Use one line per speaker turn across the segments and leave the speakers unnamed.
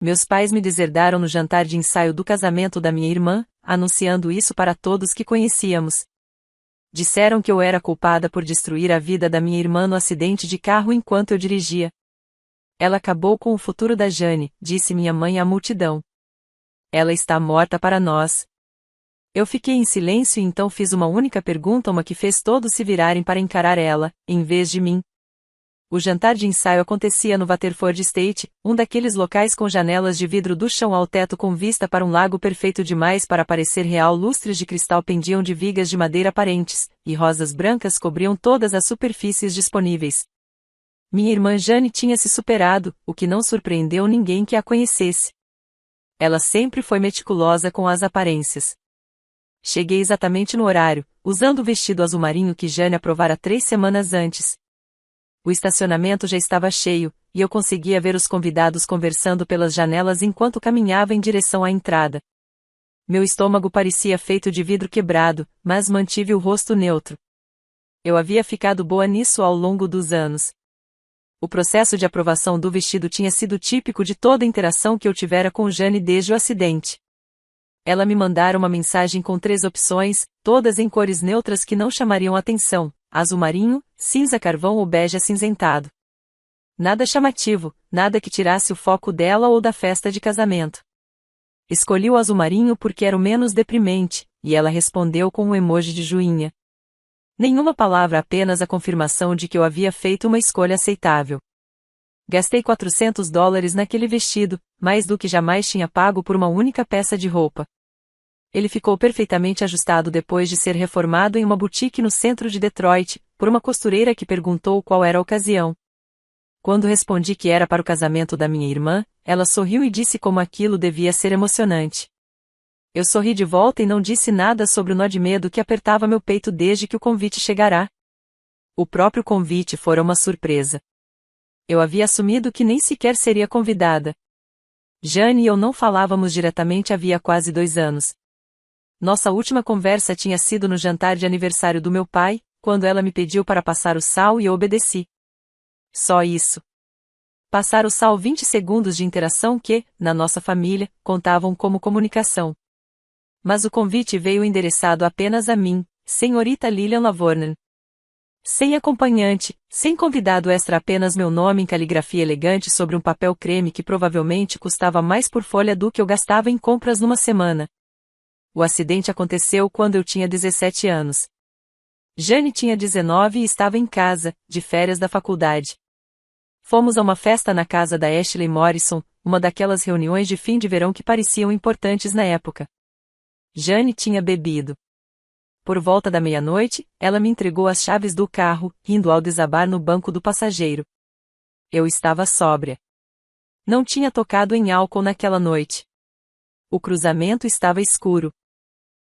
Meus pais me deserdaram no jantar de ensaio do casamento da minha irmã, anunciando isso para todos que conhecíamos. Disseram que eu era culpada por destruir a vida da minha irmã no acidente de carro enquanto eu dirigia. Ela acabou com o futuro da Jane, disse minha mãe à multidão. Ela está morta para nós. Eu fiquei em silêncio e então fiz uma única pergunta, uma que fez todos se virarem para encarar ela, em vez de mim. O jantar de ensaio acontecia no Waterford Estate, um daqueles locais com janelas de vidro do chão ao teto com vista para um lago perfeito demais para parecer real. Lustres de cristal pendiam de vigas de madeira aparentes, e rosas brancas cobriam todas as superfícies disponíveis. Minha irmã Jane tinha se superado, o que não surpreendeu ninguém que a conhecesse. Ela sempre foi meticulosa com as aparências. Cheguei exatamente no horário, usando o vestido azul marinho que Jane aprovara 3 semanas antes. O estacionamento já estava cheio, e eu conseguia ver os convidados conversando pelas janelas enquanto caminhava em direção à entrada. Meu estômago parecia feito de vidro quebrado, mas mantive o rosto neutro. Eu havia ficado boa nisso ao longo dos anos. O processo de aprovação do vestido tinha sido típico de toda a interação que eu tivera com Jane desde o acidente. Ela me mandara uma mensagem com 3 opções, todas em cores neutras que não chamariam atenção: azul marinho, cinza carvão ou bege acinzentado. Nada chamativo, nada que tirasse o foco dela ou da festa de casamento. Escolhi o azul marinho porque era o menos deprimente, e ela respondeu com um emoji de joinha. Nenhuma palavra, apenas a confirmação de que eu havia feito uma escolha aceitável. Gastei $400 naquele vestido, mais do que jamais tinha pago por uma única peça de roupa. Ele ficou perfeitamente ajustado depois de ser reformado em uma boutique no centro de Detroit, por uma costureira que perguntou qual era a ocasião. Quando respondi que era para o casamento da minha irmã, ela sorriu e disse como aquilo devia ser emocionante. Eu sorri de volta e não disse nada sobre o nó de medo que apertava meu peito desde que o convite chegará. O próprio convite fora uma surpresa. Eu havia assumido que nem sequer seria convidada. Jane e eu não falávamos diretamente havia quase 2 anos. Nossa última conversa tinha sido no jantar de aniversário do meu pai, quando ela me pediu para passar o sal e eu obedeci. Só isso. Passar o sal, 20 segundos de interação que, na nossa família, contavam como comunicação. Mas o convite veio endereçado apenas a mim, senhorita Lillian Lavornen. Sem acompanhante, sem convidado extra, apenas meu nome em caligrafia elegante sobre um papel creme que provavelmente custava mais por folha do que eu gastava em compras numa semana. O acidente aconteceu quando eu tinha 17 anos. Jane tinha 19 e estava em casa, de férias da faculdade. Fomos a uma festa na casa da Ashley Morrison, uma daquelas reuniões de fim de verão que pareciam importantes na época. Jane tinha bebido. Por volta da meia-noite, ela me entregou as chaves do carro, rindo ao desabar no banco do passageiro. Eu estava sóbria. Não tinha tocado em álcool naquela noite. O cruzamento estava escuro.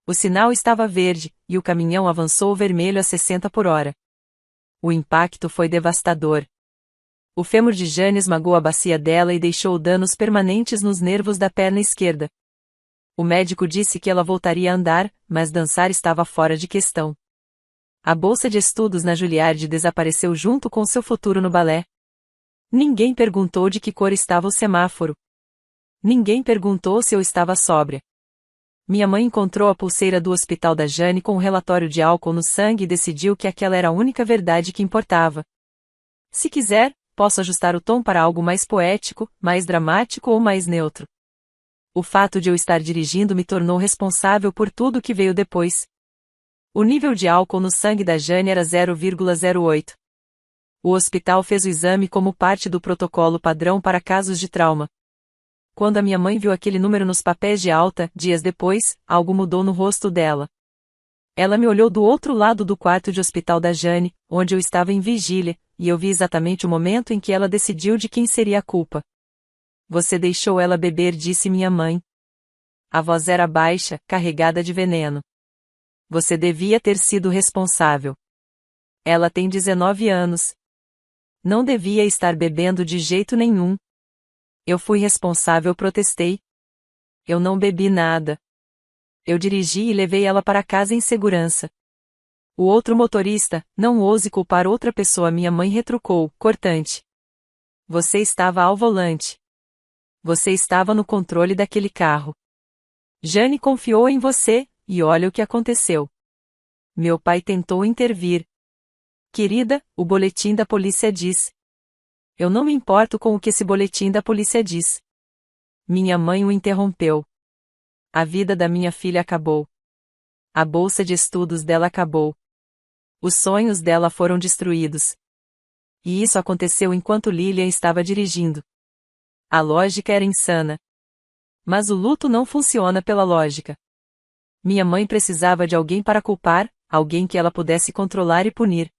O sinal estava verde, e o caminhão avançou vermelho a 60 por hora. O impacto foi devastador. O fêmur de Jane esmagou a bacia dela e deixou danos permanentes nos nervos da perna esquerda. O médico disse que ela voltaria a andar, mas dançar estava fora de questão. A bolsa de estudos na Juilliard desapareceu junto com seu futuro no balé. Ninguém perguntou de que cor estava o semáforo. Ninguém perguntou se eu estava sóbria. Minha mãe encontrou a pulseira do hospital da Jane com um relatório de álcool no sangue e decidiu que aquela era a única verdade que importava. Se quiser, posso ajustar o tom para algo mais poético, mais dramático ou mais neutro. O fato de eu estar dirigindo me tornou responsável por tudo que veio depois. O nível de álcool no sangue da Jane era 0,08. O hospital fez o exame como parte do protocolo padrão para casos de trauma. Quando a minha mãe viu aquele número nos papéis de alta, dias depois, algo mudou no rosto dela. Ela me olhou do outro lado do quarto de hospital da Jane, onde eu estava em vigília, e eu vi exatamente o momento em que ela decidiu de quem seria a culpa. Você deixou ela beber, disse minha mãe. A voz era baixa, carregada de veneno. Você devia ter sido responsável. Ela tem 19 anos. Não devia estar bebendo de jeito nenhum. Eu fui responsável, protestei. Eu não bebi nada. Eu dirigi e levei ela para casa em segurança. O outro motorista, não ouse culpar outra pessoa, minha mãe retrucou, cortante. Você estava ao volante. Você estava no controle daquele carro. Jane confiou em você, e olha o que aconteceu. Meu pai tentou intervir. Querida, o boletim da polícia diz. Eu não me importo com o que esse boletim da polícia diz. Minha mãe o interrompeu. A vida da minha filha acabou. A bolsa de estudos dela acabou. Os sonhos dela foram destruídos. E isso aconteceu enquanto Lilian estava dirigindo. A lógica era insana. Mas o luto não funciona pela lógica. Minha mãe precisava de alguém para culpar, alguém que ela pudesse controlar e punir.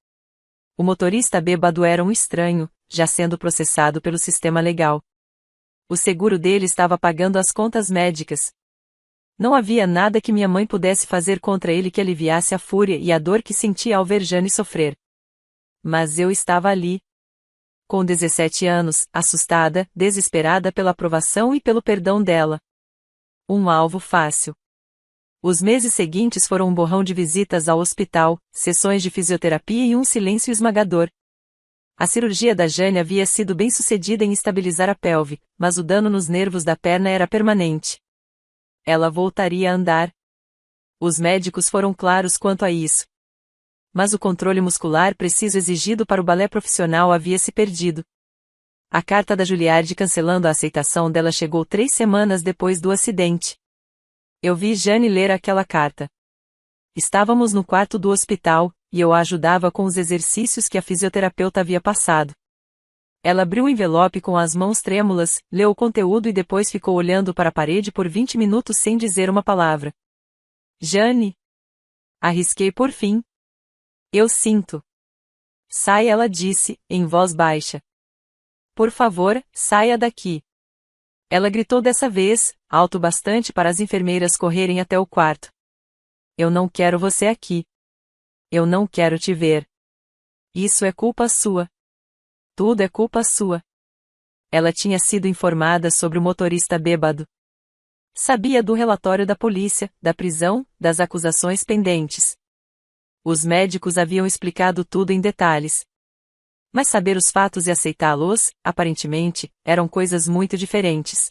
O motorista bêbado era um estranho, já sendo processado pelo sistema legal. O seguro dele estava pagando as contas médicas. Não havia nada que minha mãe pudesse fazer contra ele que aliviasse a fúria e a dor que sentia ao ver Jane sofrer. Mas eu estava ali. Com 17 anos, assustada, desesperada pela aprovação e pelo perdão dela. Um alvo fácil. Os meses seguintes foram um borrão de visitas ao hospital, sessões de fisioterapia e um silêncio esmagador. A cirurgia da Jane havia sido bem-sucedida em estabilizar a pelve, mas o dano nos nervos da perna era permanente. Ela voltaria a andar. Os médicos foram claros quanto a isso. Mas o controle muscular preciso exigido para o balé profissional havia se perdido. A carta da Juilliard cancelando a aceitação dela chegou 3 semanas depois do acidente. Eu vi Jane ler aquela carta. Estávamos no quarto do hospital, e eu a ajudava com os exercícios que a fisioterapeuta havia passado. Ela abriu o envelope com as mãos trêmulas, leu o conteúdo e depois ficou olhando para a parede por 20 minutos sem dizer uma palavra. Jane! Arrisquei por fim. Eu sinto. Sai, ela disse, em voz baixa. Por favor, saia daqui. Ela gritou dessa vez, alto bastante para as enfermeiras correrem até o quarto. Eu não quero você aqui. Eu não quero te ver. Isso é culpa sua. Tudo é culpa sua. Ela tinha sido informada sobre o motorista bêbado. Sabia do relatório da polícia, da prisão, das acusações pendentes. Os médicos haviam explicado tudo em detalhes. Mas saber os fatos e aceitá-los, aparentemente, eram coisas muito diferentes.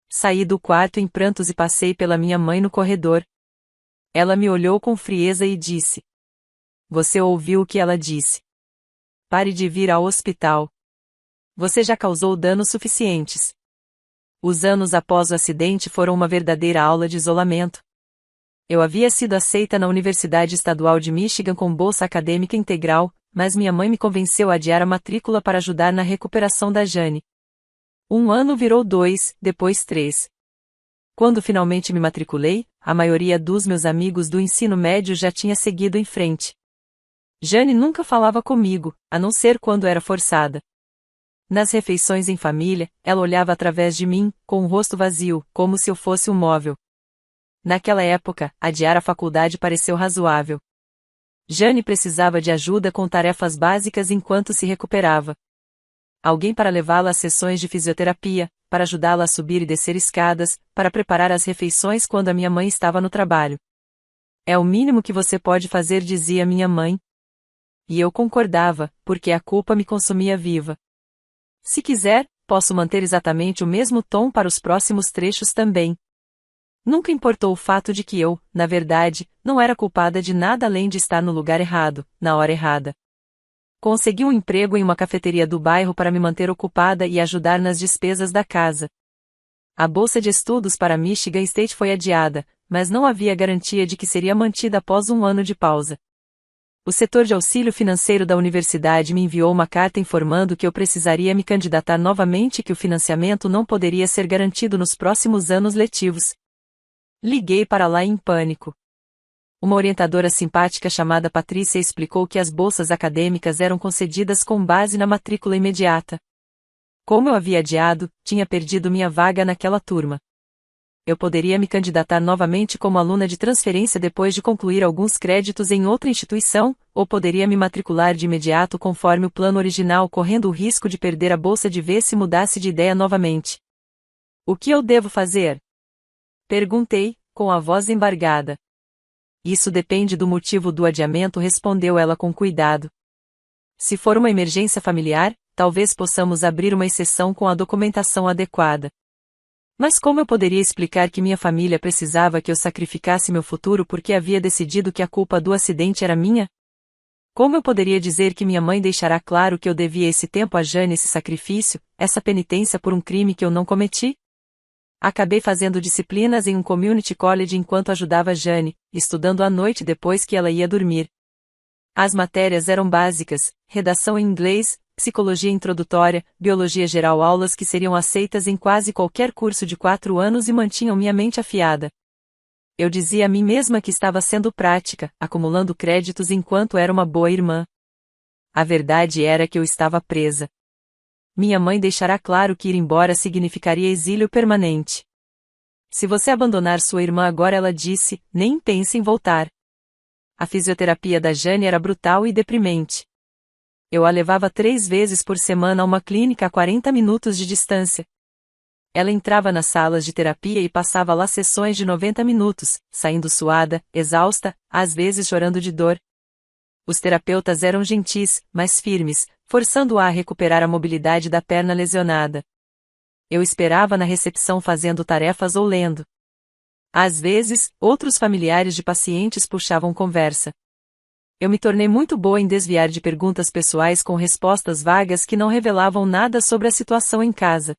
Saí do quarto em prantos e passei pela minha mãe no corredor. Ela me olhou com frieza e disse: Você ouviu o que ela disse. Pare de vir ao hospital. Você já causou danos suficientes. Os anos após o acidente foram uma verdadeira aula de isolamento. Eu havia sido aceita na Universidade Estadual de Michigan com bolsa acadêmica integral, mas minha mãe me convenceu a adiar a matrícula para ajudar na recuperação da Jane. 1 ano virou 2, depois 3. Quando finalmente me matriculei, a maioria dos meus amigos do ensino médio já tinha seguido em frente. Jane nunca falava comigo, a não ser quando era forçada. Nas refeições em família, ela olhava através de mim, com o rosto vazio, como se eu fosse um móvel. Naquela época, adiar a faculdade pareceu razoável. Jane precisava de ajuda com tarefas básicas enquanto se recuperava. Alguém para levá-la às sessões de fisioterapia, para ajudá-la a subir e descer escadas, para preparar as refeições quando a minha mãe estava no trabalho. É o mínimo que você pode fazer, dizia minha mãe. E eu concordava, porque a culpa me consumia viva. Se quiser, posso manter exatamente o mesmo tom para os próximos trechos também. Nunca importou o fato de que eu, na verdade, não era culpada de nada além de estar no lugar errado, na hora errada. Consegui um emprego em uma cafeteria do bairro para me manter ocupada e ajudar nas despesas da casa. A bolsa de estudos para Michigan State foi adiada, mas não havia garantia de que seria mantida após 1 ano de pausa. O setor de auxílio financeiro da universidade me enviou uma carta informando que eu precisaria me candidatar novamente e que o financiamento não poderia ser garantido nos próximos anos letivos. Liguei para lá em pânico. Uma orientadora simpática chamada Patrícia explicou que as bolsas acadêmicas eram concedidas com base na matrícula imediata. Como eu havia adiado, tinha perdido minha vaga naquela turma. Eu poderia me candidatar novamente como aluna de transferência depois de concluir alguns créditos em outra instituição, ou poderia me matricular de imediato conforme o plano original, correndo o risco de perder a bolsa de vez se mudasse de ideia novamente. O que eu devo fazer? Perguntei, com a voz embargada. Isso depende do motivo do adiamento, respondeu ela com cuidado. Se for uma emergência familiar, talvez possamos abrir uma exceção com a documentação adequada. Mas como eu poderia explicar que minha família precisava que eu sacrificasse meu futuro porque havia decidido que a culpa do acidente era minha? Como eu poderia dizer que minha mãe deixará claro que eu devia esse tempo a Jane, esse sacrifício, essa penitência por um crime que eu não cometi? Acabei fazendo disciplinas em um community college enquanto ajudava Jane, estudando à noite depois que ela ia dormir. As matérias eram básicas: redação em inglês, psicologia introdutória, biologia geral, aulas que seriam aceitas em quase qualquer curso de 4 anos e mantinham minha mente afiada. Eu dizia a mim mesma que estava sendo prática, acumulando créditos enquanto era uma boa irmã. A verdade era que eu estava presa. Minha mãe deixará claro que ir embora significaria exílio permanente. Se você abandonar sua irmã agora, ela disse, nem pense em voltar. A fisioterapia da Jane era brutal e deprimente. Eu a levava 3 vezes por semana a uma clínica a 40 minutos de distância. Ela entrava nas salas de terapia e passava lá sessões de 90 minutos, saindo suada, exausta, às vezes chorando de dor. Os terapeutas eram gentis, mas firmes, forçando-a a recuperar a mobilidade da perna lesionada. Eu esperava na recepção fazendo tarefas ou lendo. Às vezes, outros familiares de pacientes puxavam conversa. Eu me tornei muito boa em desviar de perguntas pessoais com respostas vagas que não revelavam nada sobre a situação em casa.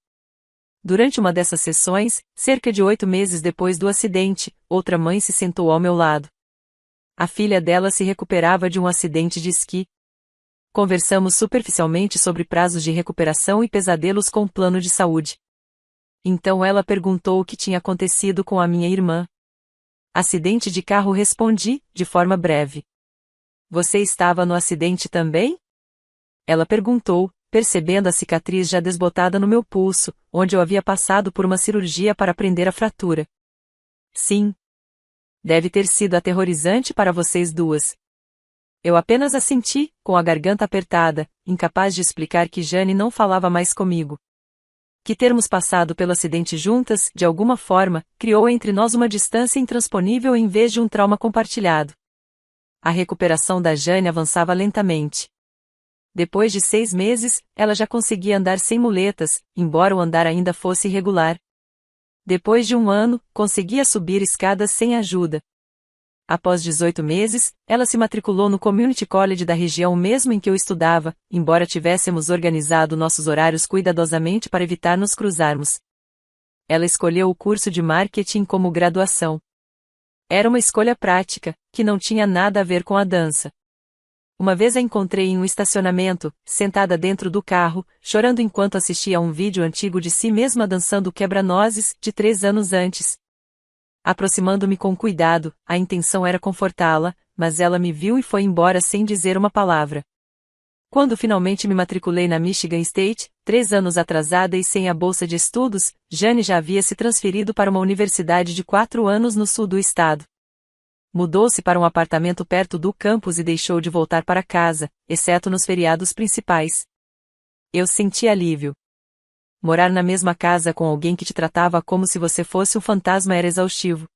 Durante uma dessas sessões, cerca de 8 meses depois do acidente, outra mãe se sentou ao meu lado. A filha dela se recuperava de um acidente de esqui. Conversamos superficialmente sobre prazos de recuperação e pesadelos com o plano de saúde. Então ela perguntou o que tinha acontecido com a minha irmã. Acidente de carro, respondi, de forma breve. Você estava no acidente também? Ela perguntou, percebendo a cicatriz já desbotada no meu pulso, onde eu havia passado por uma cirurgia para prender a fratura. Sim. Deve ter sido aterrorizante para vocês duas. Eu apenas assenti, com a garganta apertada, incapaz de explicar que Jane não falava mais comigo. Que termos passado pelo acidente juntas, de alguma forma, criou entre nós uma distância intransponível em vez de um trauma compartilhado. A recuperação da Jane avançava lentamente. Depois de 6 meses, ela já conseguia andar sem muletas, embora o andar ainda fosse irregular. Depois de 1 ano, conseguia subir escadas sem ajuda. Após 18 meses, ela se matriculou no Community College da região mesmo em que eu estudava, embora tivéssemos organizado nossos horários cuidadosamente para evitar nos cruzarmos. Ela escolheu o curso de marketing como graduação. Era uma escolha prática, que não tinha nada a ver com a dança. Uma vez a encontrei em um estacionamento, sentada dentro do carro, chorando enquanto assistia a um vídeo antigo de si mesma dançando quebra-nozes, de 3 anos antes. Aproximando-me com cuidado, a intenção era confortá-la, mas ela me viu e foi embora sem dizer uma palavra. Quando finalmente me matriculei na Michigan State, 3 anos atrasada e sem a bolsa de estudos, Jane já havia se transferido para uma universidade de 4 anos no sul do estado. Mudou-se para um apartamento perto do campus e deixou de voltar para casa, exceto nos feriados principais. Eu senti alívio. Morar na mesma casa com alguém que te tratava como se você fosse um fantasma era exaustivo.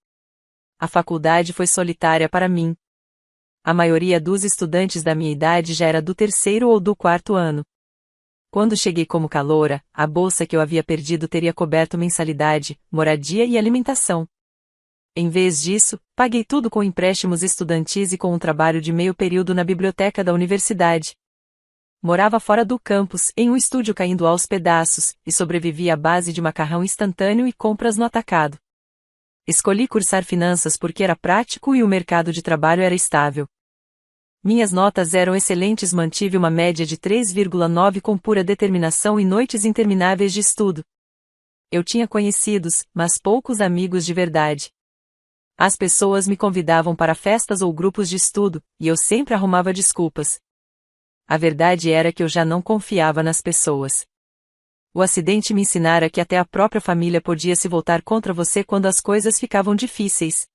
A faculdade foi solitária para mim. A maioria dos estudantes da minha idade já era do 3º ou do 4º ano. Quando cheguei como caloura, a bolsa que eu havia perdido teria coberto mensalidade, moradia e alimentação. Em vez disso, paguei tudo com empréstimos estudantis e com um trabalho de meio período na biblioteca da universidade. Morava fora do campus, em um estúdio caindo aos pedaços, e sobrevivia à base de macarrão instantâneo e compras no atacado. Escolhi cursar finanças porque era prático e o mercado de trabalho era estável. Minhas notas eram excelentes, mantive uma média de 3,9 com pura determinação e noites intermináveis de estudo. Eu tinha conhecidos, mas poucos amigos de verdade. As pessoas me convidavam para festas ou grupos de estudo, e eu sempre arrumava desculpas. A verdade era que eu já não confiava nas pessoas. O acidente me ensinara que até a própria família podia se voltar contra você quando as coisas ficavam difíceis.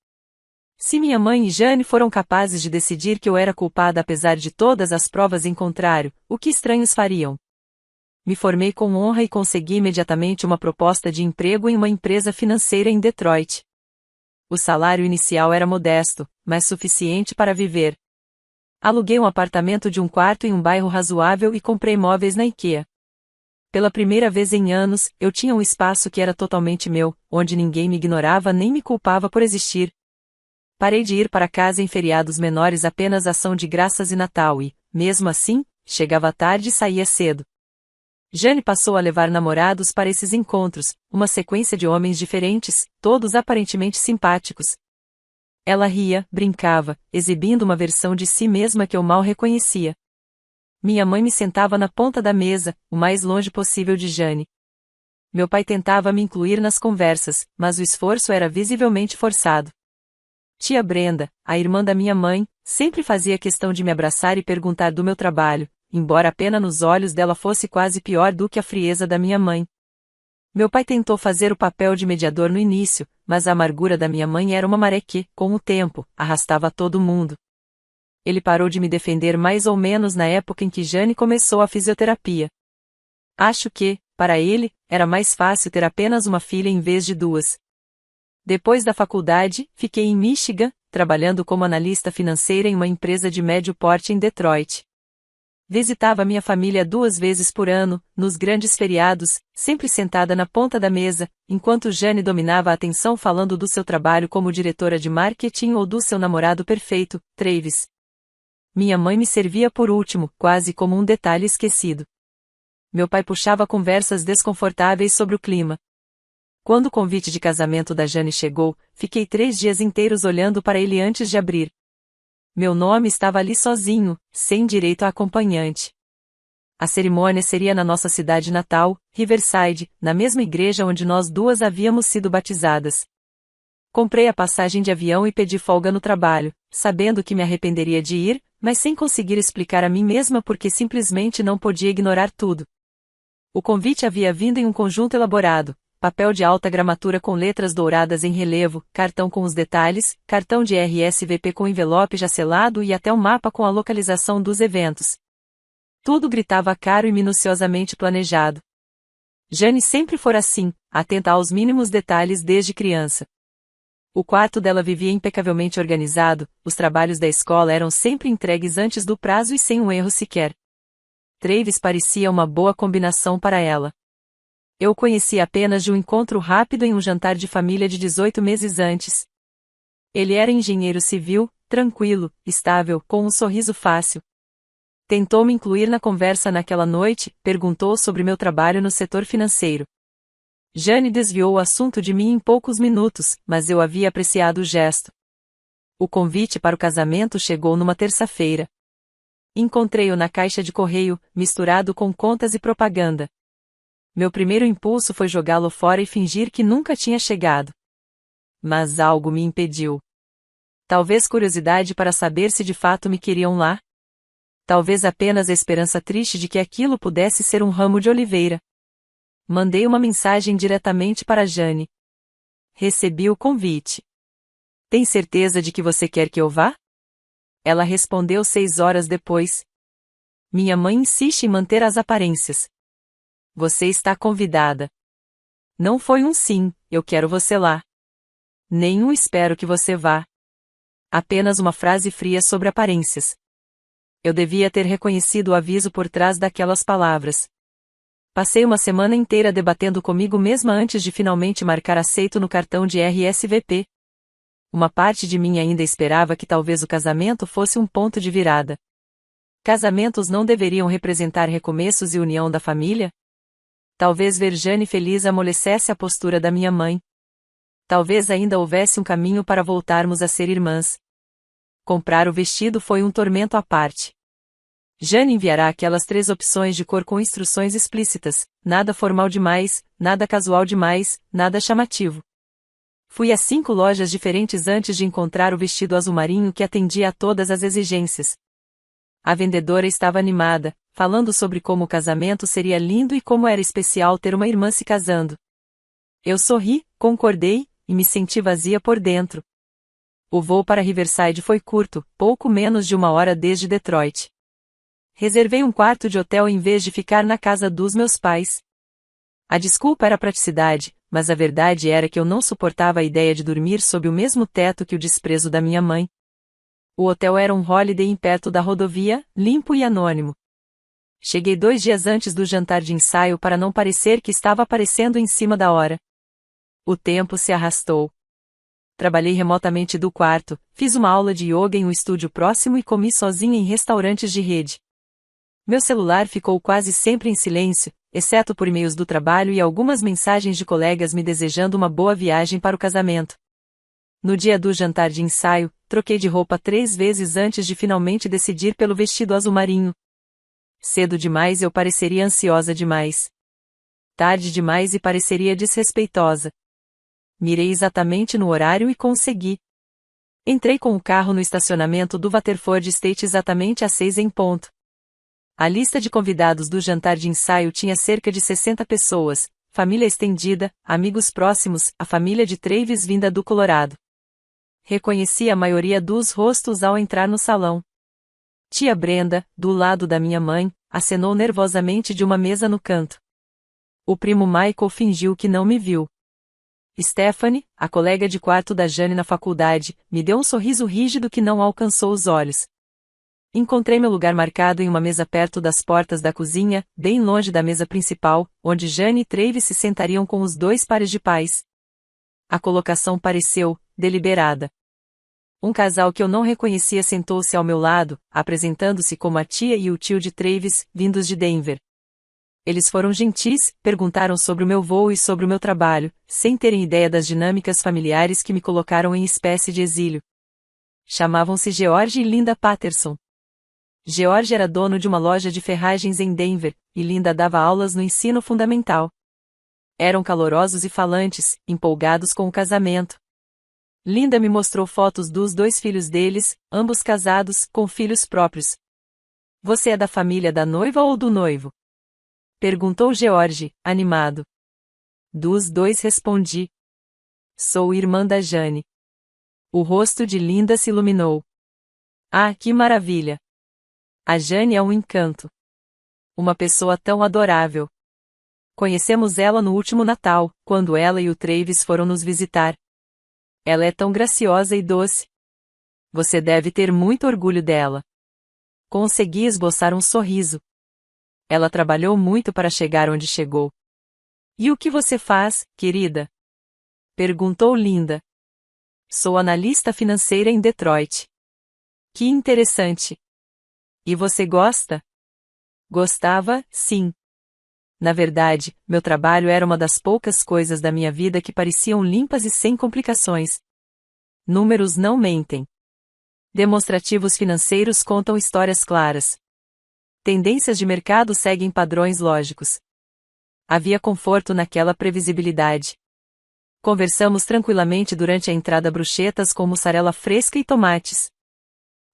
Se minha mãe e Jane foram capazes de decidir que eu era culpada apesar de todas as provas em contrário, o que estranhos fariam? Me formei com honra e consegui imediatamente uma proposta de emprego em uma empresa financeira em Detroit. O salário inicial era modesto, mas suficiente para viver. Aluguei um apartamento de 1 quarto em um bairro razoável e comprei móveis na IKEA. Pela primeira vez em anos, eu tinha um espaço que era totalmente meu, onde ninguém me ignorava nem me culpava por existir. Parei de ir para casa em feriados menores apenas Ação de Graças e Natal e, mesmo assim, chegava tarde e saía cedo. Jane passou a levar namorados para esses encontros, uma sequência de homens diferentes, todos aparentemente simpáticos. Ela ria, brincava, exibindo uma versão de si mesma que eu mal reconhecia. Minha mãe me sentava na ponta da mesa, o mais longe possível de Jane. Meu pai tentava me incluir nas conversas, mas o esforço era visivelmente forçado. Tia Brenda, a irmã da minha mãe, sempre fazia questão de me abraçar e perguntar do meu trabalho, embora a pena nos olhos dela fosse quase pior do que a frieza da minha mãe. Meu pai tentou fazer o papel de mediador no início, mas a amargura da minha mãe era uma maré que, com o tempo, arrastava todo mundo. Ele parou de me defender mais ou menos na época em que Jane começou a fisioterapia. Acho que, para ele, era mais fácil ter apenas uma filha em vez de duas. Depois da faculdade, fiquei em Michigan, trabalhando como analista financeira em uma empresa de médio porte em Detroit. Visitava minha família 2 vezes por ano, nos grandes feriados, sempre sentada na ponta da mesa, enquanto Jane dominava a atenção falando do seu trabalho como diretora de marketing ou do seu namorado perfeito, Travis. Minha mãe me servia por último, quase como um detalhe esquecido. Meu pai puxava conversas desconfortáveis sobre o clima. Quando o convite de casamento da Jane chegou, fiquei 3 dias inteiros olhando para ele antes de abrir. Meu nome estava ali sozinho, sem direito a acompanhante. A cerimônia seria na nossa cidade natal, Riverside, na mesma igreja onde nós duas havíamos sido batizadas. Comprei a passagem de avião e pedi folga no trabalho, sabendo que me arrependeria de ir, mas sem conseguir explicar a mim mesma porque simplesmente não podia ignorar tudo. O convite havia vindo em um conjunto elaborado. Papel de alta gramatura com letras douradas em relevo, cartão com os detalhes, cartão de RSVP com envelope já selado e até um mapa com a localização dos eventos. Tudo gritava caro e minuciosamente planejado. Jane sempre fora assim, atenta aos mínimos detalhes desde criança. O quarto dela vivia impecavelmente organizado, os trabalhos da escola eram sempre entregues antes do prazo e sem um erro sequer. Travis parecia uma boa combinação para ela. Eu o conheci apenas de um encontro rápido em um jantar de família de 18 meses antes. Ele era engenheiro civil, tranquilo, estável, com um sorriso fácil. Tentou me incluir na conversa naquela noite, perguntou sobre meu trabalho no setor financeiro. Jane desviou o assunto de mim em poucos minutos, mas eu havia apreciado o gesto. O convite para o casamento chegou numa terça-feira. Encontrei-o na caixa de correio, misturado com contas e propaganda. Meu primeiro impulso foi jogá-lo fora e fingir que nunca tinha chegado. Mas algo me impediu. Talvez curiosidade para saber se de fato me queriam lá. Talvez apenas a esperança triste de que aquilo pudesse ser um ramo de oliveira. Mandei uma mensagem diretamente para Jane. Recebi o convite. Tem certeza de que você quer que eu vá? Ela respondeu 6 horas depois. Minha mãe insiste em manter as aparências. Você está convidada. Não foi um sim, eu quero você lá. Nenhum espero que você vá. Apenas uma frase fria sobre aparências. Eu devia ter reconhecido o aviso por trás daquelas palavras. Passei uma semana inteira debatendo comigo mesma antes de finalmente marcar aceito no cartão de RSVP. Uma parte de mim ainda esperava que talvez o casamento fosse um ponto de virada. Casamentos não deveriam representar recomeços e união da família? Talvez ver Jane feliz amolecesse a postura da minha mãe. Talvez ainda houvesse um caminho para voltarmos a ser irmãs. Comprar o vestido foi um tormento à parte. Jane enviará aquelas 3 opções de cor com instruções explícitas, nada formal demais, nada casual demais, nada chamativo. Fui a 5 lojas diferentes antes de encontrar o vestido azul marinho que atendia a todas as exigências. A vendedora estava animada, falando sobre como o casamento seria lindo e como era especial ter uma irmã se casando. Eu sorri, concordei, e me senti vazia por dentro. O voo para Riverside foi curto, pouco menos de 1 hora desde Detroit. Reservei um quarto de hotel em vez de ficar na casa dos meus pais. A desculpa era a praticidade, mas a verdade era que eu não suportava a ideia de dormir sob o mesmo teto que o desprezo da minha mãe. O hotel era um Holiday Inn perto da rodovia, limpo e anônimo. Cheguei 2 dias antes do jantar de ensaio para não parecer que estava aparecendo em cima da hora. O tempo se arrastou. Trabalhei remotamente do quarto, fiz uma aula de yoga em um estúdio próximo e comi sozinha em restaurantes de rede. Meu celular ficou quase sempre em silêncio, exceto por e-mails do trabalho e algumas mensagens de colegas me desejando uma boa viagem para o casamento. No dia do jantar de ensaio, troquei de roupa 3 vezes antes de finalmente decidir pelo vestido azul marinho. Cedo demais eu pareceria ansiosa demais. Tarde demais e pareceria desrespeitosa. Mirei exatamente no horário e consegui. Entrei com o carro no estacionamento do Waterford State exatamente às 6 em ponto. A lista de convidados do jantar de ensaio tinha cerca de 60 pessoas, família estendida, amigos próximos, a família de Travis vinda do Colorado. Reconheci a maioria dos rostos ao entrar no salão. Tia Brenda, do lado da minha mãe, acenou nervosamente de uma mesa no canto. O primo Michael fingiu que não me viu. Stephanie, a colega de quarto da Jane na faculdade, me deu um sorriso rígido que não alcançou os olhos. Encontrei meu lugar marcado em uma mesa perto das portas da cozinha, bem longe da mesa principal, onde Jane e Travis se sentariam com os 2 pares de pais. A colocação pareceu deliberada. Um casal que eu não reconhecia sentou-se ao meu lado, apresentando-se como a tia e o tio de Travis, vindos de Denver. Eles foram gentis, perguntaram sobre o meu voo e sobre o meu trabalho, sem terem ideia das dinâmicas familiares que me colocaram em espécie de exílio. Chamavam-se George e Linda Patterson. George era dono de uma loja de ferragens em Denver, e Linda dava aulas no ensino fundamental. Eram calorosos e falantes, empolgados com o casamento. Linda me mostrou fotos dos 2 filhos deles, ambos casados, com filhos próprios. Você é da família da noiva ou do noivo? Perguntou George, animado. Dos 2 respondi. Sou irmã da Jane. O rosto de Linda se iluminou. Ah, que maravilha! A Jane é um encanto. Uma pessoa tão adorável. Conhecemos ela no último Natal, quando ela e o Travis foram nos visitar. Ela é tão graciosa e doce. Você deve ter muito orgulho dela. Consegui esboçar um sorriso. Ela trabalhou muito para chegar onde chegou. E o que você faz, querida? Perguntou Linda. Sou analista financeira em Detroit. Que interessante. E você gosta? Gostava, sim. Na verdade, meu trabalho era uma das poucas coisas da minha vida que pareciam limpas e sem complicações. Números não mentem. Demonstrativos financeiros contam histórias claras. Tendências de mercado seguem padrões lógicos. Havia conforto naquela previsibilidade. Conversamos tranquilamente durante a entrada bruschetas com mussarela fresca e tomates.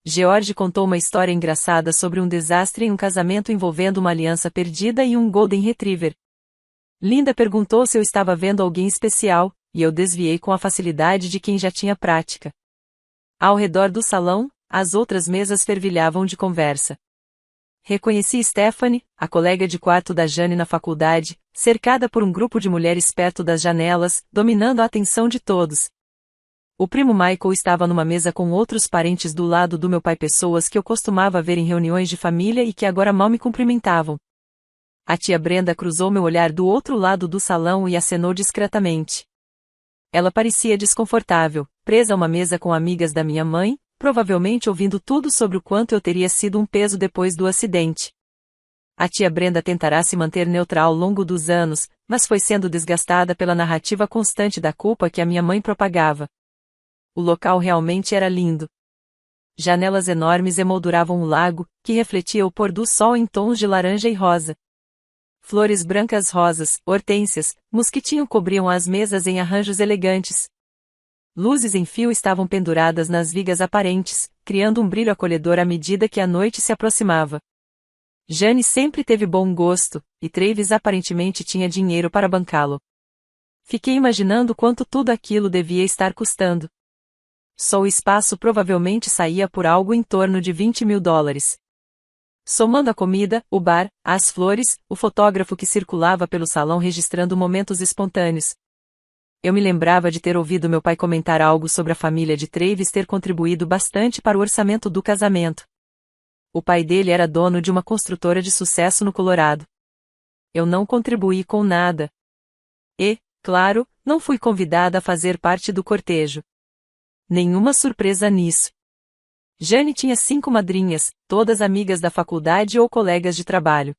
George contou uma história engraçada sobre um desastre em um casamento envolvendo uma aliança perdida e um Golden Retriever. Linda perguntou se eu estava vendo alguém especial, e eu desviei com a facilidade de quem já tinha prática. Ao redor do salão, as outras mesas fervilhavam de conversa. Reconheci Stephanie, a colega de quarto da Jane na faculdade, cercada por um grupo de mulheres perto das janelas, dominando a atenção de todos. O primo Michael estava numa mesa com outros parentes do lado do meu pai, pessoas que eu costumava ver em reuniões de família e que agora mal me cumprimentavam. A tia Brenda cruzou meu olhar do outro lado do salão e acenou discretamente. Ela parecia desconfortável, presa a uma mesa com amigas da minha mãe, provavelmente ouvindo tudo sobre o quanto eu teria sido um peso depois do acidente. A tia Brenda tentará se manter neutral ao longo dos anos, mas foi sendo desgastada pela narrativa constante da culpa que a minha mãe propagava. O local realmente era lindo. Janelas enormes emolduravam o lago, que refletia o pôr do sol em tons de laranja e rosa. Flores brancas rosas, hortênsias, mosquitinho cobriam as mesas em arranjos elegantes. Luzes em fio estavam penduradas nas vigas aparentes, criando um brilho acolhedor à medida que a noite se aproximava. Jane sempre teve bom gosto, e Travis aparentemente tinha dinheiro para bancá-lo. Fiquei imaginando quanto tudo aquilo devia estar custando. Só o espaço provavelmente saía por algo em torno de $20.000. Somando a comida, o bar, as flores, o fotógrafo que circulava pelo salão registrando momentos espontâneos. Eu me lembrava de ter ouvido meu pai comentar algo sobre a família de Travis ter contribuído bastante para o orçamento do casamento. O pai dele era dono de uma construtora de sucesso no Colorado. Eu não contribuí com nada. E, claro, não fui convidada a fazer parte do cortejo. Nenhuma surpresa nisso. Jane tinha 5 madrinhas, todas amigas da faculdade ou colegas de trabalho.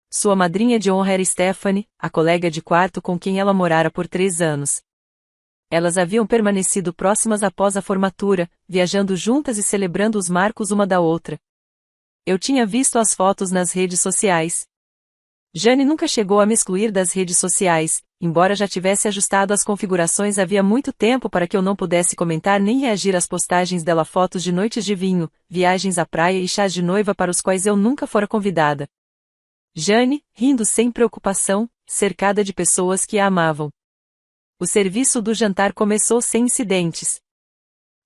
Sua madrinha de honra era Stephanie, a colega de quarto com quem ela morara por 3 anos. Elas haviam permanecido próximas após a formatura, viajando juntas e celebrando os marcos uma da outra. Eu tinha visto as fotos nas redes sociais. Jane nunca chegou a me excluir das redes sociais, embora já tivesse ajustado as configurações havia muito tempo para que eu não pudesse comentar nem reagir às postagens dela, fotos de noites de vinho, viagens à praia e chás de noiva para os quais eu nunca fora convidada. Jane, rindo sem preocupação, cercada de pessoas que a amavam. O serviço do jantar começou sem incidentes.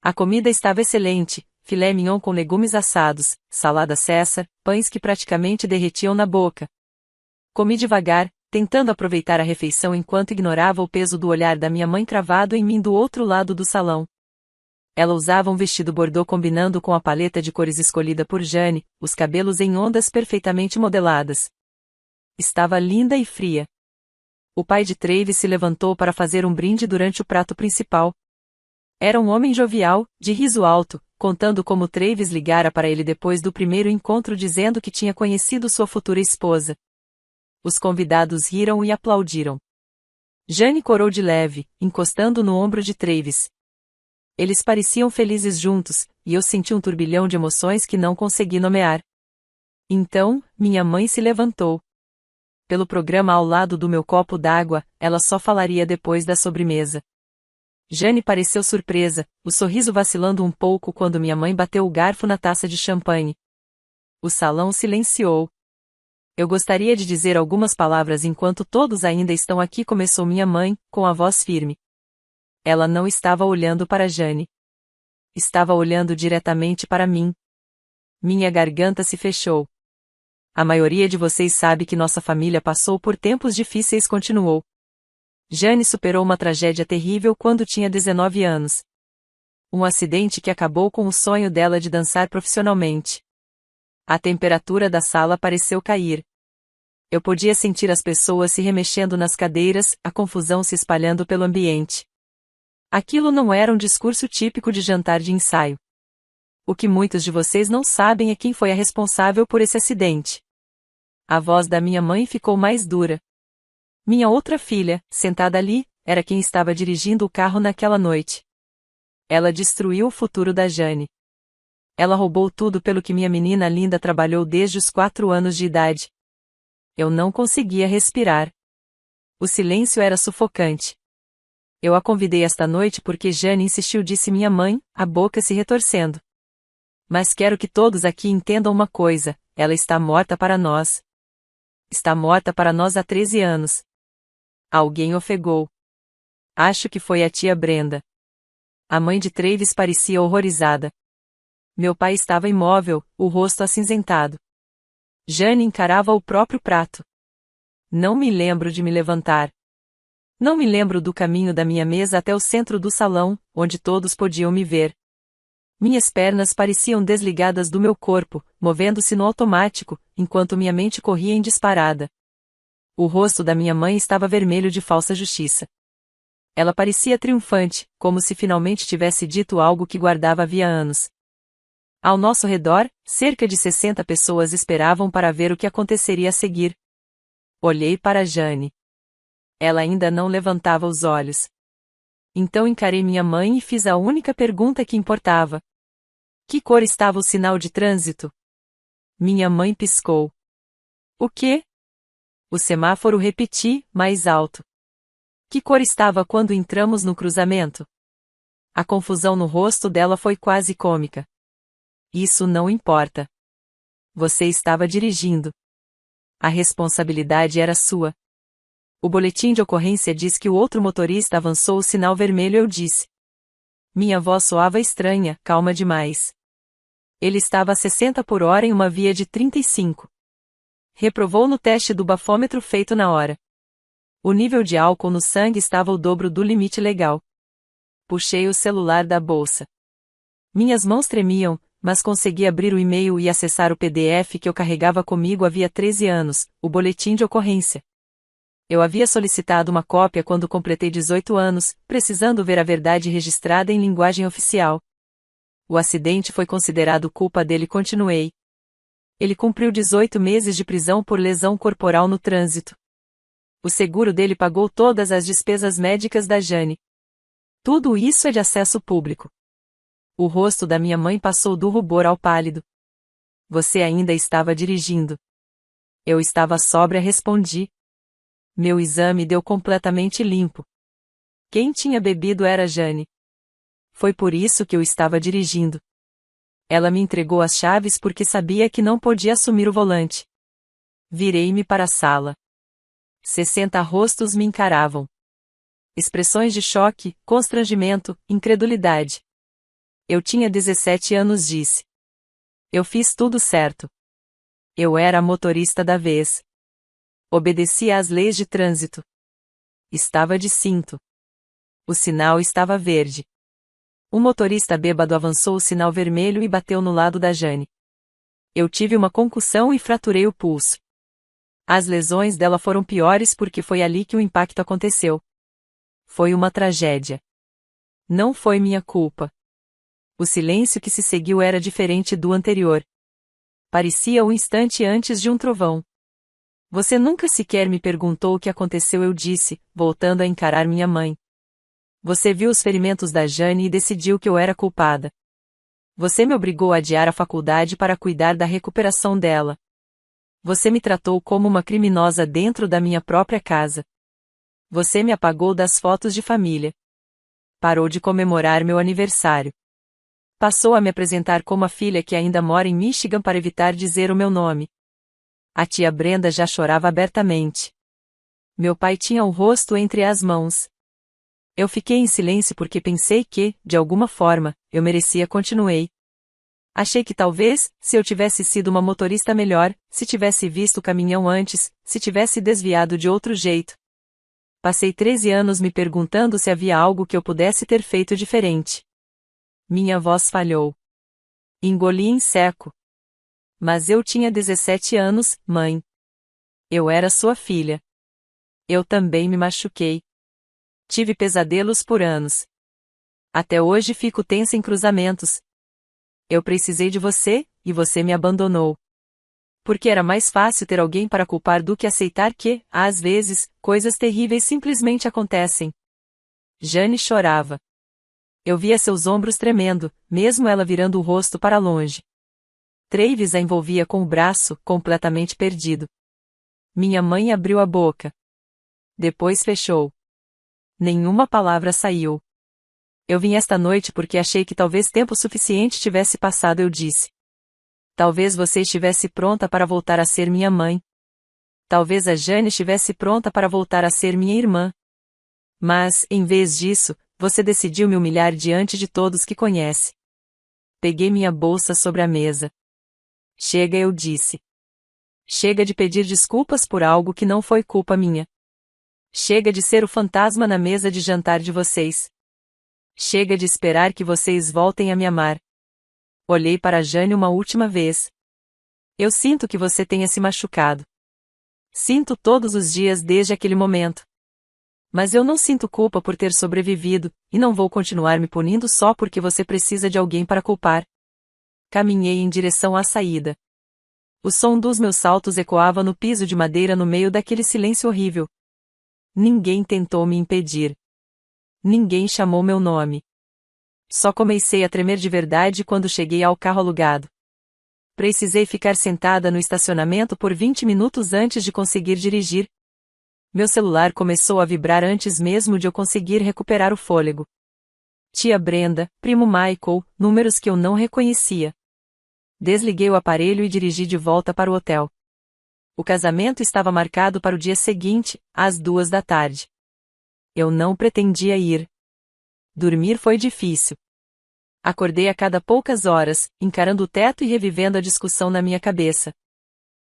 A comida estava excelente, filé mignon com legumes assados, salada César, pães que praticamente derretiam na boca. Comi devagar, tentando aproveitar a refeição enquanto ignorava o peso do olhar da minha mãe cravado em mim do outro lado do salão. Ela usava um vestido bordô combinando com a paleta de cores escolhida por Jane, os cabelos em ondas perfeitamente modeladas. Estava linda e fria. O pai de Travis se levantou para fazer um brinde durante o prato principal. Era um homem jovial, de riso alto, contando como Travis ligara para ele depois do primeiro encontro dizendo que tinha conhecido sua futura esposa. Os convidados riram e aplaudiram. Jane corou de leve, encostando no ombro de Travis. Eles pareciam felizes juntos, e eu senti um turbilhão de emoções que não consegui nomear. Então, minha mãe se levantou. Pelo programa ao lado do meu copo d'água, ela só falaria depois da sobremesa. Jane pareceu surpresa, o sorriso vacilando um pouco quando minha mãe bateu o garfo na taça de champanhe. O salão silenciou. Eu gostaria de dizer algumas palavras enquanto todos ainda estão aqui, começou minha mãe, com a voz firme. Ela não estava olhando para Jane. Estava olhando diretamente para mim. Minha garganta se fechou. A maioria de vocês sabe que nossa família passou por tempos difíceis, continuou. Jane superou uma tragédia terrível quando tinha 19 anos. Um acidente que acabou com o sonho dela de dançar profissionalmente. A temperatura da sala pareceu cair. Eu podia sentir as pessoas se remexendo nas cadeiras, a confusão se espalhando pelo ambiente. Aquilo não era um discurso típico de jantar de ensaio. O que muitos de vocês não sabem é quem foi a responsável por esse acidente. A voz da minha mãe ficou mais dura. Minha outra filha, sentada ali, era quem estava dirigindo o carro naquela noite. Ela destruiu o futuro da Jane. Ela roubou tudo pelo que minha menina linda trabalhou desde os 4 anos de idade. Eu não conseguia respirar. O silêncio era sufocante. Eu a convidei esta noite porque Jane insistiu, disse minha mãe, a boca se retorcendo. Mas quero que todos aqui entendam uma coisa, ela está morta para nós. Está morta para nós há 13 anos. Alguém ofegou. Acho que foi a tia Brenda. A mãe de Travis parecia horrorizada. Meu pai estava imóvel, o rosto acinzentado. Jane encarava o próprio prato. Não me lembro de me levantar. Não me lembro do caminho da minha mesa até o centro do salão, onde todos podiam me ver. Minhas pernas pareciam desligadas do meu corpo, movendo-se no automático, enquanto minha mente corria em disparada. O rosto da minha mãe estava vermelho de falsa justiça. Ela parecia triunfante, como se finalmente tivesse dito algo que guardava havia anos. Ao nosso redor, cerca de 60 pessoas esperavam para ver o que aconteceria a seguir. Olhei para Jane. Ela ainda não levantava os olhos. Então encarei minha mãe e fiz a única pergunta que importava. Que cor estava o sinal de trânsito? Minha mãe piscou. O quê? O semáforo, repeti, mais alto. Que cor estava quando entramos no cruzamento? A confusão no rosto dela foi quase cômica. Isso não importa. Você estava dirigindo. A responsabilidade era sua. O boletim de ocorrência diz que o outro motorista avançou o sinal vermelho, eu disse. Minha voz soava estranha, calma demais. Ele estava a 60 por hora em uma via de 35. Reprovou no teste do bafômetro feito na hora. O nível de álcool no sangue estava o dobro do limite legal. Puxei o celular da bolsa. Minhas mãos tremiam, mas consegui abrir o e-mail e acessar o PDF que eu carregava comigo havia 13 anos, o boletim de ocorrência. Eu havia solicitado uma cópia quando completei 18 anos, precisando ver a verdade registrada em linguagem oficial. O acidente foi considerado culpa dele e continuei. Ele cumpriu 18 meses de prisão por lesão corporal no trânsito. O seguro dele pagou todas as despesas médicas da Jane. Tudo isso é de acesso público. O rosto da minha mãe passou do rubor ao pálido. Você ainda estava dirigindo. Eu estava sóbria, respondi. Meu exame deu completamente limpo. Quem tinha bebido era Jane. Foi por isso que eu estava dirigindo. Ela me entregou as chaves porque sabia que não podia assumir o volante. Virei-me para a sala. 60 rostos me encaravam. Expressões de choque, constrangimento, incredulidade. Eu tinha 17 anos, disse. Eu fiz tudo certo. Eu era a motorista da vez. Obedecia às leis de trânsito. Estava de cinto. O sinal estava verde. O motorista bêbado avançou o sinal vermelho e bateu no lado da Jane. Eu tive uma concussão e fraturei o pulso. As lesões dela foram piores porque foi ali que o impacto aconteceu. Foi uma tragédia. Não foi minha culpa. O silêncio que se seguiu era diferente do anterior. Parecia o instante antes de um trovão. Você nunca sequer me perguntou o que aconteceu, eu disse, voltando a encarar minha mãe. Você viu os ferimentos da Jane e decidiu que eu era culpada. Você me obrigou a adiar a faculdade para cuidar da recuperação dela. Você me tratou como uma criminosa dentro da minha própria casa. Você me apagou das fotos de família. Parou de comemorar meu aniversário. Passou a me apresentar como a filha que ainda mora em Michigan para evitar dizer o meu nome. A tia Brenda já chorava abertamente. Meu pai tinha o rosto entre as mãos. Eu fiquei em silêncio porque pensei que, de alguma forma, eu merecia. Continuei. Achei que talvez, se eu tivesse sido uma motorista melhor, se tivesse visto o caminhão antes, se tivesse desviado de outro jeito. Passei 13 anos me perguntando se havia algo que eu pudesse ter feito diferente. Minha voz falhou. Engoli em seco. Mas eu tinha 17 anos, mãe. Eu era sua filha. Eu também me machuquei. Tive pesadelos por anos. Até hoje fico tensa em cruzamentos. Eu precisei de você, e você me abandonou. Porque era mais fácil ter alguém para culpar do que aceitar que, às vezes, coisas terríveis simplesmente acontecem. Jane chorava. Eu via seus ombros tremendo, mesmo ela virando o rosto para longe. Travis a envolvia com o braço, completamente perdido. Minha mãe abriu a boca. Depois fechou. Nenhuma palavra saiu. Eu vim esta noite porque achei que talvez tempo suficiente tivesse passado, eu disse. Talvez você estivesse pronta para voltar a ser minha mãe. Talvez a Jane estivesse pronta para voltar a ser minha irmã. Mas, em vez disso, você decidiu me humilhar diante de todos que conhece. Peguei minha bolsa sobre a mesa. Chega, eu disse. Chega de pedir desculpas por algo que não foi culpa minha. Chega de ser o fantasma na mesa de jantar de vocês. Chega de esperar que vocês voltem a me amar. Olhei para Jane uma última vez. Eu sinto que você tenha se machucado. Sinto todos os dias desde aquele momento. Mas eu não sinto culpa por ter sobrevivido, e não vou continuar me punindo só porque você precisa de alguém para culpar. Caminhei em direção à saída. O som dos meus saltos ecoava no piso de madeira no meio daquele silêncio horrível. Ninguém tentou me impedir. Ninguém chamou meu nome. Só comecei a tremer de verdade quando cheguei ao carro alugado. Precisei ficar sentada no estacionamento por 20 minutos antes de conseguir dirigir. Meu celular começou a vibrar antes mesmo de eu conseguir recuperar o fôlego. Tia Brenda, primo Michael, números que eu não reconhecia. Desliguei o aparelho e dirigi de volta para o hotel. O casamento estava marcado para o dia seguinte, às 2 da tarde. Eu não pretendia ir. Dormir foi difícil. Acordei a cada poucas horas, encarando o teto e revivendo a discussão na minha cabeça.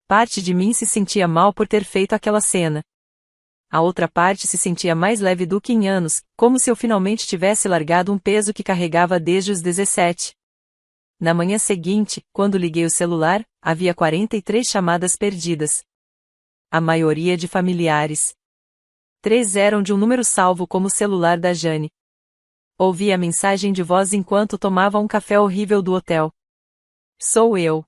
Parte de mim se sentia mal por ter feito aquela cena. A outra parte se sentia mais leve do que em anos, como se eu finalmente tivesse largado um peso que carregava desde os 17. Na manhã seguinte, quando liguei o celular, havia 43 chamadas perdidas. A maioria de familiares. 3 eram de um número salvo como o celular da Jane. Ouvi a mensagem de voz enquanto tomava um café horrível do hotel. Sou eu.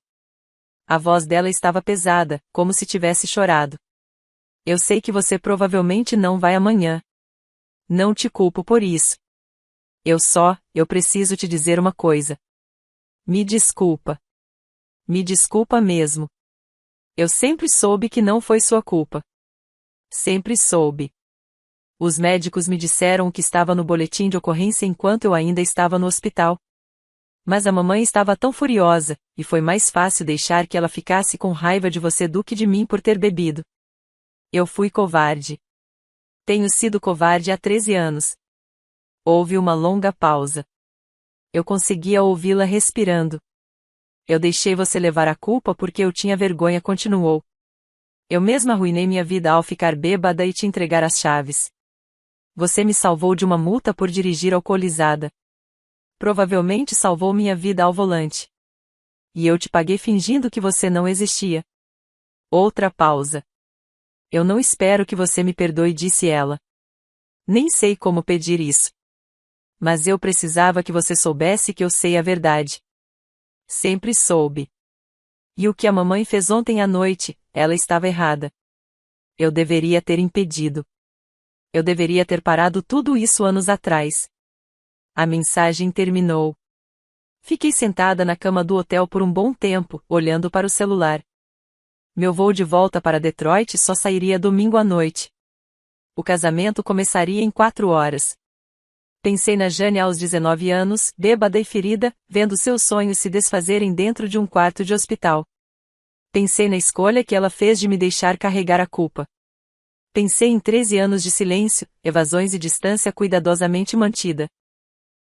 A voz dela estava pesada, como se tivesse chorado. Eu sei que você provavelmente não vai amanhã. Não te culpo por isso. Eu preciso te dizer uma coisa. Me desculpa. Me desculpa mesmo. Eu sempre soube que não foi sua culpa. Sempre soube. Os médicos me disseram o que estava no boletim de ocorrência enquanto eu ainda estava no hospital. Mas a mamãe estava tão furiosa, e foi mais fácil deixar que ela ficasse com raiva de você do que de mim por ter bebido. Eu fui covarde. Tenho sido covarde há 13 anos. Houve uma longa pausa. Eu conseguia ouvi-la respirando. Eu deixei você levar a culpa porque eu tinha vergonha, continuou. Eu mesma arruinei minha vida ao ficar bêbada e te entregar as chaves. Você me salvou de uma multa por dirigir alcoolizada. Provavelmente salvou minha vida ao volante. E eu te paguei fingindo que você não existia. Outra pausa. Eu não espero que você me perdoe, disse ela. Nem sei como pedir isso. Mas eu precisava que você soubesse que eu sei a verdade. Sempre soube. E o que a mamãe fez ontem à noite, ela estava errada. Eu deveria ter impedido. Eu deveria ter parado tudo isso anos atrás. A mensagem terminou. Fiquei sentada na cama do hotel por um bom tempo, olhando para o celular. Meu voo de volta para Detroit só sairia domingo à noite. O casamento começaria em 4 horas. Pensei na Jane aos 19 anos, bêbada e ferida, vendo seus sonhos se desfazerem dentro de um quarto de hospital. Pensei na escolha que ela fez de me deixar carregar a culpa. Pensei em 13 anos de silêncio, evasões e distância cuidadosamente mantida.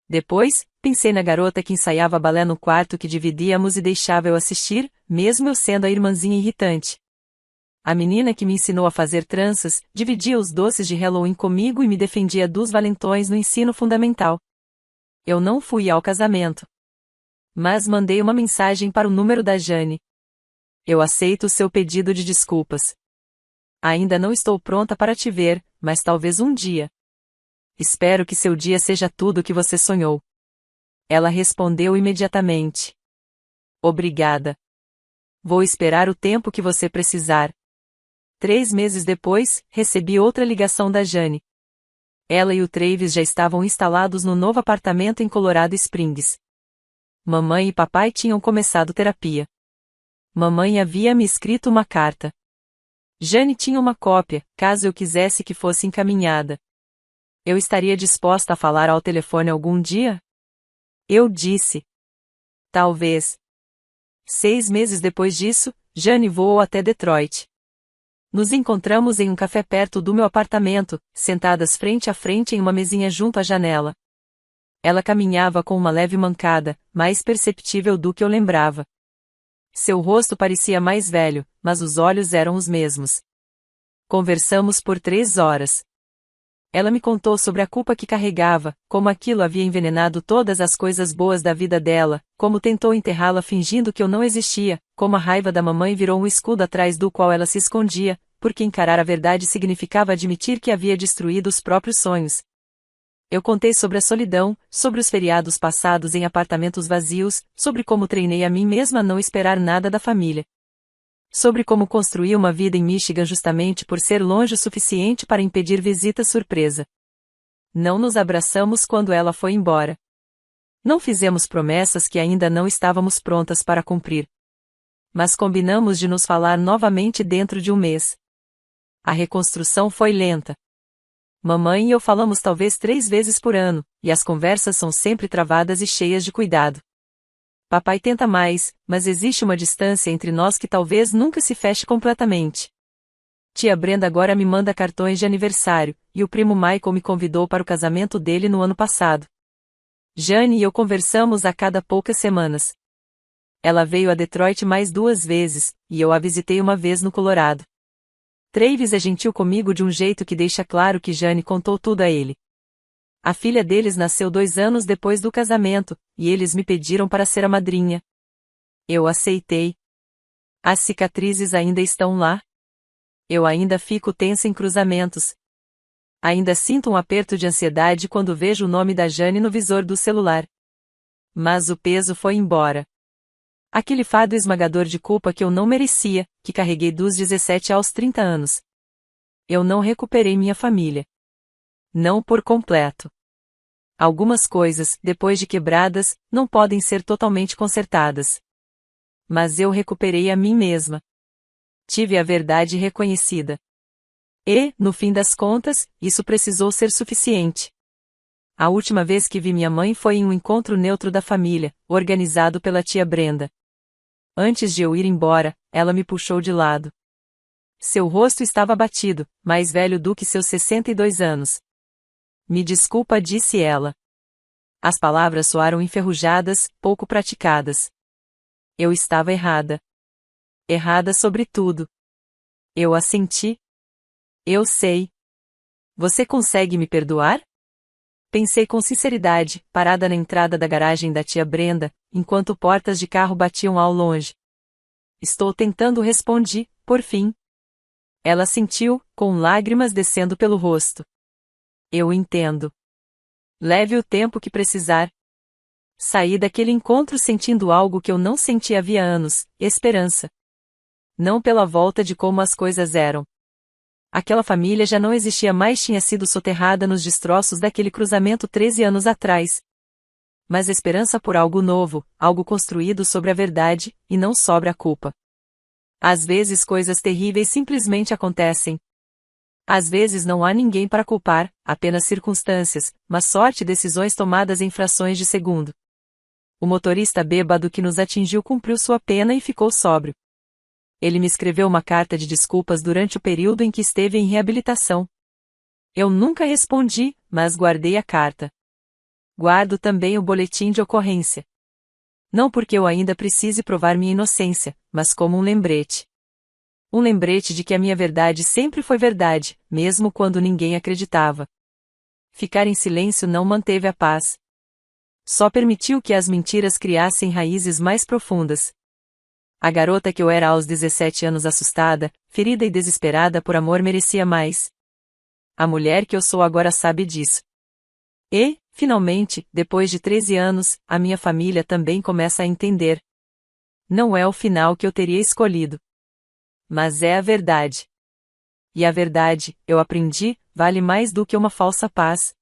Depois, pensei na garota que ensaiava balé no quarto que dividíamos e deixava eu assistir, mesmo eu sendo a irmãzinha irritante. A menina que me ensinou a fazer tranças, dividia os doces de Halloween comigo e me defendia dos valentões no ensino fundamental. Eu não fui ao casamento. Mas mandei uma mensagem para o número da Jane. Eu aceito o seu pedido de desculpas. Ainda não estou pronta para te ver, mas talvez um dia. Espero que seu dia seja tudo o que você sonhou. Ela respondeu imediatamente. Obrigada. Vou esperar o tempo que você precisar. 3 meses depois, recebi outra ligação da Jane. Ela e o Travis já estavam instalados no novo apartamento em Colorado Springs. Mamãe e papai tinham começado terapia. Mamãe havia me escrito uma carta. Jane tinha uma cópia, caso eu quisesse que fosse encaminhada. Eu estaria disposta a falar ao telefone algum dia? Eu disse. Talvez. 6 meses depois disso, Jane voou até Detroit. Nos encontramos em um café perto do meu apartamento, sentadas frente a frente em uma mesinha junto à janela. Ela caminhava com uma leve mancada, mais perceptível do que eu lembrava. Seu rosto parecia mais velho, mas os olhos eram os mesmos. Conversamos por 3 horas. Ela me contou sobre a culpa que carregava, como aquilo havia envenenado todas as coisas boas da vida dela, como tentou enterrá-la fingindo que eu não existia, como a raiva da mamãe virou um escudo atrás do qual ela se escondia, porque encarar a verdade significava admitir que havia destruído os próprios sonhos. Eu contei sobre a solidão, sobre os feriados passados em apartamentos vazios, sobre como treinei a mim mesma a não esperar nada da família. Sobre como construí uma vida em Michigan justamente por ser longe o suficiente para impedir visita surpresa. Não nos abraçamos quando ela foi embora. Não fizemos promessas que ainda não estávamos prontas para cumprir. Mas combinamos de nos falar novamente dentro de um mês. A reconstrução foi lenta. Mamãe e eu falamos talvez 3 vezes por ano, e as conversas são sempre travadas e cheias de cuidado. Papai tenta mais, mas existe uma distância entre nós que talvez nunca se feche completamente. Tia Brenda agora me manda cartões de aniversário, e o primo Michael me convidou para o casamento dele no ano passado. Jane e eu conversamos a cada poucas semanas. Ela veio a Detroit mais 2 vezes, e eu a visitei uma vez no Colorado. Travis é gentil comigo de um jeito que deixa claro que Jane contou tudo a ele. A filha deles nasceu 2 anos depois do casamento, e eles me pediram para ser a madrinha. Eu aceitei. As cicatrizes ainda estão lá. Eu ainda fico tensa em cruzamentos. Ainda sinto um aperto de ansiedade quando vejo o nome da Jane no visor do celular. Mas o peso foi embora. Aquele fardo esmagador de culpa que eu não merecia, que carreguei dos 17 aos 30 anos. Eu não recuperei minha família. Não por completo. Algumas coisas, depois de quebradas, não podem ser totalmente consertadas. Mas eu recuperei a mim mesma. Tive a verdade reconhecida. E, no fim das contas, isso precisou ser suficiente. A última vez que vi minha mãe foi em um encontro neutro da família, organizado pela tia Brenda. Antes de eu ir embora, ela me puxou de lado. Seu rosto estava abatido, mais velho do que seus 62 anos. Me desculpa, disse ela. As palavras soaram enferrujadas, pouco praticadas. Eu estava errada. Errada sobre tudo. Eu assenti. Eu sei. Você consegue me perdoar? Pensei com sinceridade, parada na entrada da garagem da tia Brenda, enquanto portas de carro batiam ao longe. Estou tentando, respondi, por fim. Ela sentiu, com lágrimas descendo pelo rosto. Eu entendo. Leve o tempo que precisar. Saí daquele encontro sentindo algo que eu não sentia havia anos, esperança. Não pela volta de como as coisas eram. Aquela família já não existia mais, tinha sido soterrada nos destroços daquele cruzamento 13 anos atrás. Mas esperança por algo novo, algo construído sobre a verdade, e não sobre a culpa. Às vezes coisas terríveis simplesmente acontecem. Às vezes não há ninguém para culpar, apenas circunstâncias, má sorte e decisões tomadas em frações de segundo. O motorista bêbado que nos atingiu cumpriu sua pena e ficou sóbrio. Ele me escreveu uma carta de desculpas durante o período em que esteve em reabilitação. Eu nunca respondi, mas guardei a carta. Guardo também o boletim de ocorrência. Não porque eu ainda precise provar minha inocência, mas como um lembrete. Um lembrete de que a minha verdade sempre foi verdade, mesmo quando ninguém acreditava. Ficar em silêncio não manteve a paz. Só permitiu que as mentiras criassem raízes mais profundas. A garota que eu era aos 17 anos, assustada, ferida e desesperada por amor, merecia mais. A mulher que eu sou agora sabe disso. E, finalmente, depois de 13 anos, a minha família também começa a entender. Não é o final que eu teria escolhido. Mas é a verdade. E a verdade, eu aprendi, vale mais do que uma falsa paz.